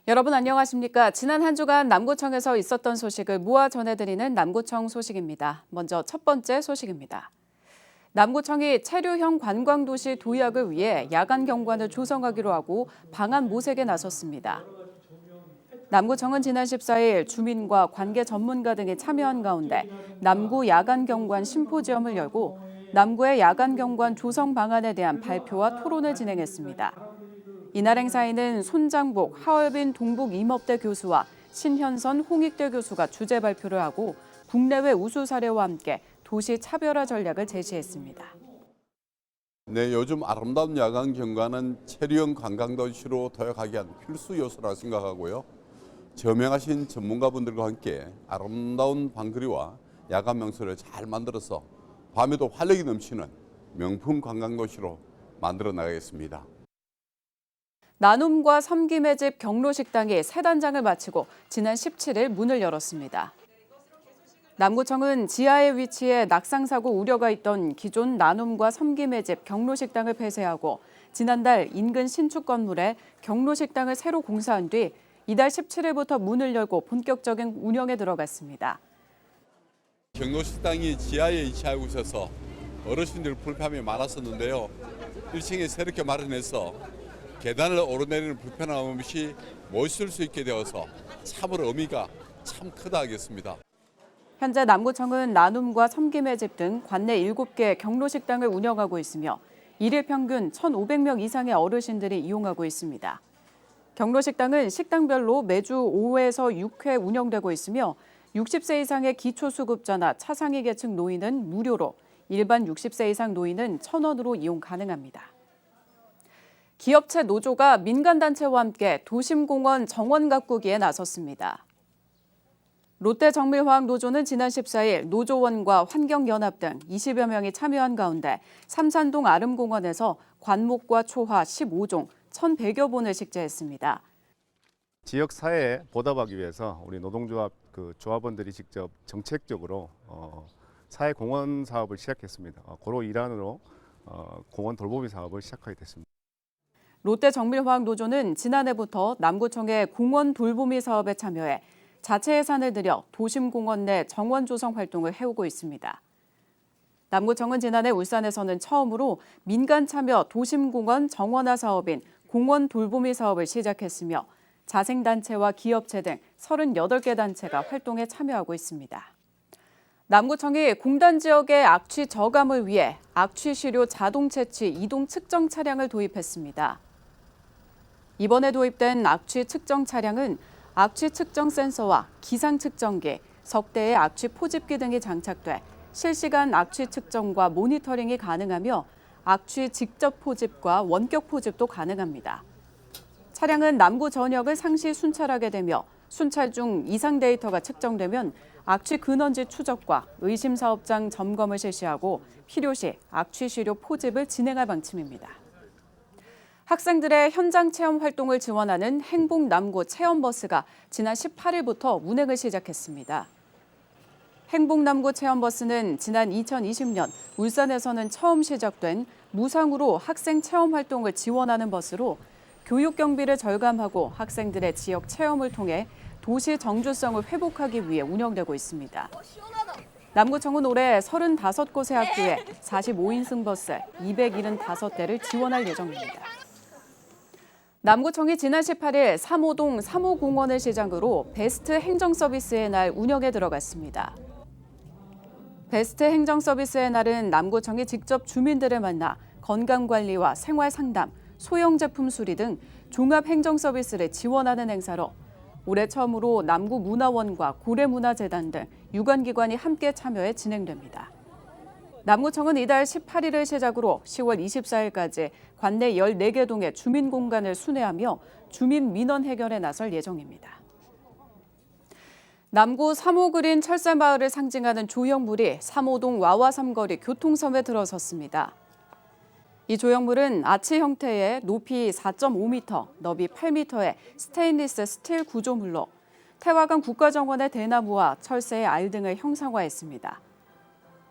여러분 안녕하십니까? 지난 한 주간 남구청에서 있었던 소식을 모아 전해드리는 남구청 소식입니다. 먼저 첫 번째 소식입니다. 남구청이 체류형 관광도시 도약을 위해 야간 경관을 조성하기로 하고 방안 모색에 나섰습니다. 남구청은 지난 14일 주민과 관계 전문가 등이 참여한 가운데 남구 야간 경관 심포지엄을 열고 남구의 야간 경관 조성 방안에 대한 발표와 토론을 진행했습니다. 이날 행사에는 손장복, 하얼빈 동북임업대 교수와 신현선 홍익대 교수가 주제 발표를 하고 국내외 우수 사례와 함께 도시 차별화 전략을 제시했습니다. 네, 요즘 아름다운 야간 경관은 체류형 관광도시로 도약하기 위한 필수 요소라 생각하고요. 저명하신 전문가분들과 함께 아름다운 방거리와 야간 명소를 잘 만들어서 밤에도 활력이 넘치는 명품 관광도시로 만들어 나가겠습니다. 나눔과 섬김의 집 경로식당이 새 단장을 마치고 지난 17일 문을 열었습니다. 남구청은 지하에 위치해 낙상사고 우려가 있던 기존 나눔과 섬김의 집 경로식당을 폐쇄하고 지난달 인근 신축 건물에 경로식당을 새로 공사한 뒤 이달 17일부터 문을 열고 본격적인 운영에 들어갔습니다. 경로식당이 지하에 위치하고 있어서 어르신들 불편함이 많았었는데요. 1층에 새롭게 마련해서 계단을 오르내리는 불편함 없이 모실 수 있게 되어서 참으로 의미가 참 크다 하겠습니다. 현재 남구청은 나눔과 섬김의 집 등 관내 7개 경로식당을 운영하고 있으며 일일 평균 1,500명 이상의 어르신들이 이용하고 있습니다. 경로식당은 식당별로 매주 5회에서 6회 운영되고 있으며 60세 이상의 기초수급자나 차상위 계층 노인은 무료로 일반 60세 이상 노인은 1,000원으로 이용 가능합니다. 기업체 노조가 민간단체와 함께 도심공원 정원 가꾸기에 나섰습니다. 롯데정밀화학노조는 지난 14일 노조원과 환경연합 등 20여 명이 참여한 가운데 삼산동 아름공원에서 관목과 초화 15종 1,100여 본을 식재했습니다. 지역 사회에 보답하기 위해서 우리 노동조합 조합원들이 직접 정책적으로 사회 공원 사업을 시작했습니다. 고로 일환으로 공원 돌보미 사업을 시작하게 됐습니다. 롯데정밀화학노조는 지난해부터 남구청의 공원 돌보미 사업에 참여해 자체 예산을 들여 도심공원 내 정원 조성 활동을 해오고 있습니다. 남구청은 지난해 울산에서는 처음으로 민간 참여 도심공원 정원화 사업인 공원 돌보미 사업을 시작했으며 자생단체와 기업체 등 38개 단체가 활동에 참여하고 있습니다. 남구청이 공단 지역의 악취 저감을 위해 악취 시료 자동 채취 이동 측정 차량을 도입했습니다. 이번에 도입된 악취 측정 차량은 악취 측정 센서와 기상 측정기, 석대의 악취 포집기 등이 장착돼 실시간 악취 측정과 모니터링이 가능하며 악취 직접 포집과 원격 포집도 가능합니다. 차량은 남구 전역을 상시 순찰하게 되며 순찰 중 이상 데이터가 측정되면 악취 근원지 추적과 의심 사업장 점검을 실시하고 필요시 악취 시료 포집을 진행할 방침입니다. 학생들의 현장 체험 활동을 지원하는 행복남구 체험버스가 지난 18일부터 운행을 시작했습니다. 행복남구 체험버스는 지난 2020년 울산에서는 처음 시작된 무상으로 학생 체험 활동을 지원하는 버스로 교육 경비를 절감하고 학생들의 지역 체험을 통해 도시 정주성을 회복하기 위해 운영되고 있습니다. 남구청은 올해 35곳의 학교에 45인승 버스 275대를 지원할 예정입니다. 남구청이 지난 18일 3호동 3호공원을 시작으로 베스트 행정서비스의 날 운영에 들어갔습니다. 베스트 행정서비스의 날은 남구청이 직접 주민들을 만나 건강관리와 생활상담, 소형제품 수리 등 종합행정서비스를 지원하는 행사로 올해 처음으로 남구문화원과 고래문화재단 등 유관기관이 함께 참여해 진행됩니다. 남구청은 이달 18일을 시작으로 10월 24일까지 관내 14개 동의 주민 공간을 순회하며 주민 민원 해결에 나설 예정입니다. 남구 3호 그린 철새마을을 상징하는 조형물이 3호동 와와 삼거리 교통섬에 들어섰습니다. 이 조형물은 아치 형태의 높이 4.5m, 너비 8m의 스테인리스 스틸 구조물로 태화강 국가정원의 대나무와 철새의 알 등을 형상화했습니다.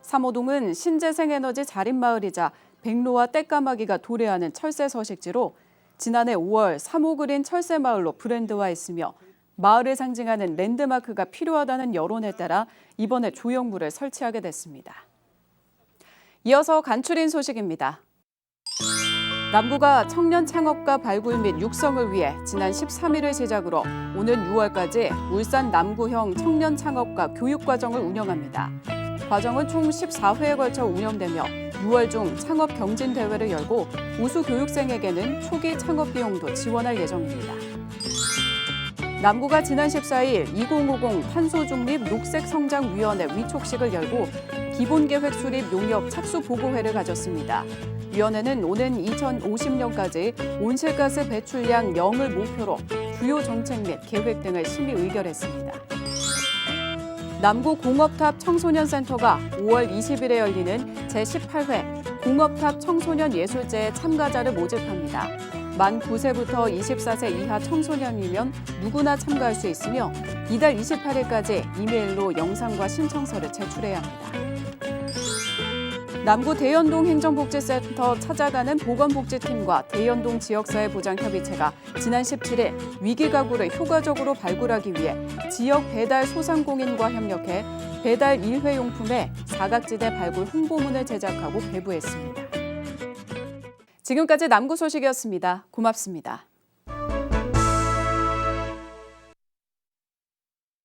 3호동은 신재생에너지 자립마을이자 백로와 떼까마귀가 도래하는 철새 서식지로 지난해 5월 3호 그린 철새마을로 브랜드화했으며 마을을 상징하는 랜드마크가 필요하다는 여론에 따라 이번에 조형물을 설치하게 됐습니다. 이어서 간추린 소식입니다. 남구가 청년 창업가 발굴 및 육성을 위해 지난 13일을 시작으로 오는 6월까지 울산 남구형 청년 창업가 교육과정을 운영합니다. 과정은 총 14회에 걸쳐 운영되며 6월 중 창업 경진 대회를 열고 우수 교육생에게는 초기 창업 비용도 지원할 예정입니다. 남구가 지난 14일 2050 탄소중립 녹색성장위원회 위촉식을 열고 기본계획 수립 용역 착수 보고회를 가졌습니다. 위원회는 오는 2050년까지 온실가스 배출량 0을 목표로 주요 정책 및 계획 등을 심의 의결했습니다. 남구 공업탑 청소년센터가 5월 20일에 열리는 제18회 공업탑 청소년 예술제에 참가자를 모집합니다. 만 9세부터 24세 이하 청소년이면 누구나 참가할 수 있으며 이달 28일까지 이메일로 영상과 신청서를 제출해야 합니다. 남구 대연동 행정복지센터 찾아가는 보건복지팀과 대연동 지역사회 보장협의체가 지난 17일 위기가구를 효과적으로 발굴하기 위해 지역 배달 소상공인과 협력해 배달 일회용품의 사각지대 발굴 홍보문을 제작하고 배부했습니다. 지금까지 남구 소식이었습니다. 고맙습니다.